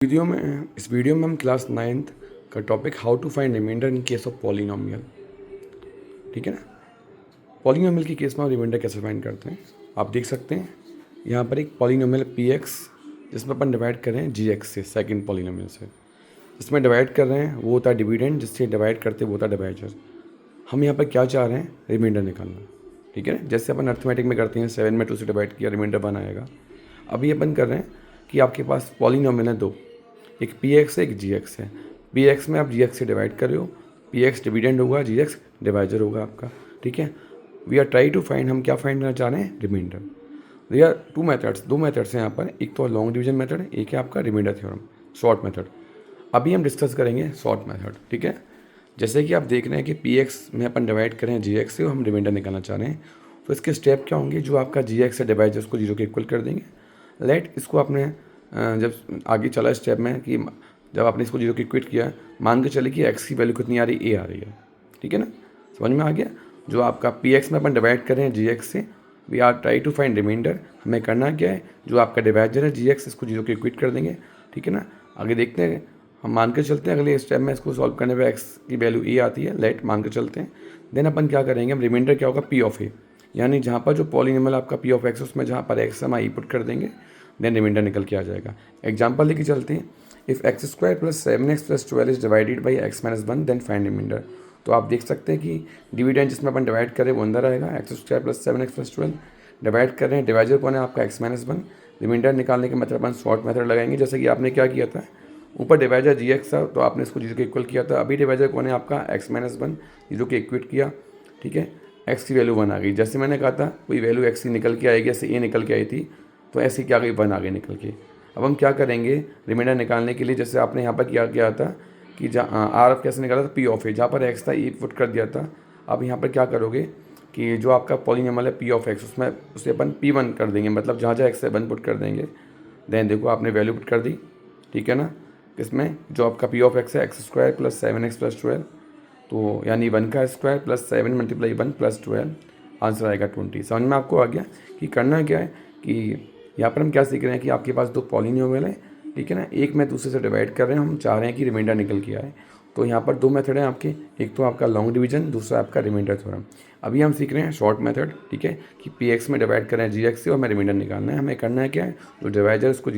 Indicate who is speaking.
Speaker 1: इस वीडियो में हम क्लास 9th का topic how to find remainder in case of polynomial, ठीक है ना। पॉलिनोमियल के केस में हम रिमाइंडर कैसे फाइंड करते हैं, आप देख सकते हैं यहाँ पर एक पॉलिनोमियल पी एक्स जिसमें अपन डिवाइड कर रहे हैं जी एक्स से, सेकंड पॉलिनोमियल से जिसमें डिवाइड कर रहे हैं वो होता है डिविडेंड, जिससे डिवाइड करते वो होता है डिवाइजर। हम यहाँ पर क्या चाह रहे हैं, रिमाइंडर निकालना, ठीक है। जैसे अपन अर्थमेटिक में करते हैं, 7 में 2 से डिवाइड किया, रिमाइंडर 1 आएगा। अभी अपन कर रहे हैं कि आपके पास पॉलिनोमियल है दो, एक पी एक्स है, एक जी एक्स है। पी एक्स में आप जी एक्स से डिवाइड कर रहे हो, पी एक्स डिविडेंड होगा, जी एक्स डिवाइजर होगा आपका, ठीक है। We are try to find, हम क्या फाइंड करना चाह रहे हैं, रिमाइंडर। दे आर दो मेथड्स हैं यहाँ पर, एक तो लॉन्ग डिवीजन मेथड, एक है आपका रिमाइंडर थ्योरम, शॉर्ट मेथड। अभी हम डिस्कस करेंगे शॉर्ट मेथड, ठीक है। जैसे कि आप देख रहे हैं कि पी एक्स में अपन डिवाइड करें जी एक्स से और हम रिमाइंडर निकालना चाह रहे हैं, तो इसके स्टेप क्या होंगे, जो आपका जी एक्स से डिवाइजर उसको जीरो के इक्वल कर देंगे। लेट इसको आपने जब आगे चला स्टेप में कि जब आपने इसको जीरो के इक्वेट किया, मान के चले कि एक्स की वैल्यू कितनी आ रही है, ए आ रही है, ठीक है ना, समझ में आ गया। जो आपका पी एक्स में अपन डिवाइड कर रहे हैं जी एक्स से, we are try to find remainder. हमें करना क्या है, जो आपका डिवाइजर है जी एक्स, इसको जीरो के इक्वेट कर देंगे, ठीक है ना। आगे देखते हैं, हम मान के चलते हैं अगले स्टेप में इसको सॉल्व करने पे एक्स की वैल्यू ए आती है, लेट मान के चलते हैं। देन अपन क्या करेंगे, हम रिमाइंडर क्या होगा, पी ऑफ ए, यानी जहाँ पर जो पॉलिनोमियल आपका पी ऑफ एक्स उसमें जहाँ पर एक्स हम आई पुट कर देंगे, देन रिमाइंडर निकल के आ जाएगा। एग्जाम्पल लेके चलते हैं, if x square plus 7x plus 12 is divided by x minus 1 then find remainder. तो आप देख सकते हैं कि डिविडेंड जिसमें अपन डिवाइड करें वो अंदर आएगा, x square plus 7x plus 12 divide कर रहे हैं, डिवाइजर कौन है आपका एक्स माइनस 1। रिमाइंडर निकालने के मतलब अपन शॉर्ट मेथड लगाएंगे, जैसे कि आपने क्या किया था, ऊपर डिवाइजर जी एक्स था तो आपने इसको जीरो के इक्वल किया था। अभी डिवाइजर कौन है आपका एक्स माइनस 1, जीरो के इक्वेट किया, ठीक है। एक्स की वैल्यू 1 आ गई, जैसे मैंने कहा था कोई वैल्यू एक्स की निकल के आएगी, ऐसे ए निकल के आई थी, तो ऐसे क्या गई 1 आ गई निकल के। अब हम क्या करेंगे रिमाइंडर निकालने के लिए, जैसे आपने यहाँ पर क्या किया था कि जहाँ आर एफ कैसे निकाला था, पी ऑफ ए, जहाँ पर एक्स था ए पुट कर दिया था। अब यहाँ पर क्या करोगे कि जो आपका पॉलिनोमियल है पी ऑफ एक्स, उसमें उसे अपन P1 कर देंगे, मतलब जहाँ जहाँ एक्स है 1 पुट कर देंगे। देन देखो आपने वैल्यू पुट कर दी, ठीक है ना, किसमें, जो आपका पी ऑफ एक्स है x square plus 7x plus 12, तो यानी 1 का square plus 7 multiply 1 plus 12, answer आएगा 20। समझ में आपको आ गया कि करना क्या है, कि यहाँ पर हम क्या सीख रहे हैं कि आपके पास दो पॉलिनोमियल है, ठीक है ना, एक में दूसरे से डिवाइड कर रहे हैं, हम चाह रहे हैं कि रिमाइंडर निकल के आए। तो यहाँ पर दो मेथड हैं आपके, एक तो आपका लॉन्ग डिवीजन, दूसरा आपका रिमाइंडर थ्योरम। अभी हम सीख रहे हैं शॉर्ट मेथड, ठीक है, कि पी एक्स में डिवाइड करें जी एक्स से और हमें रिमाइंडर निकालना है। हमें करना है क्या है, जो डिवाइजर उसको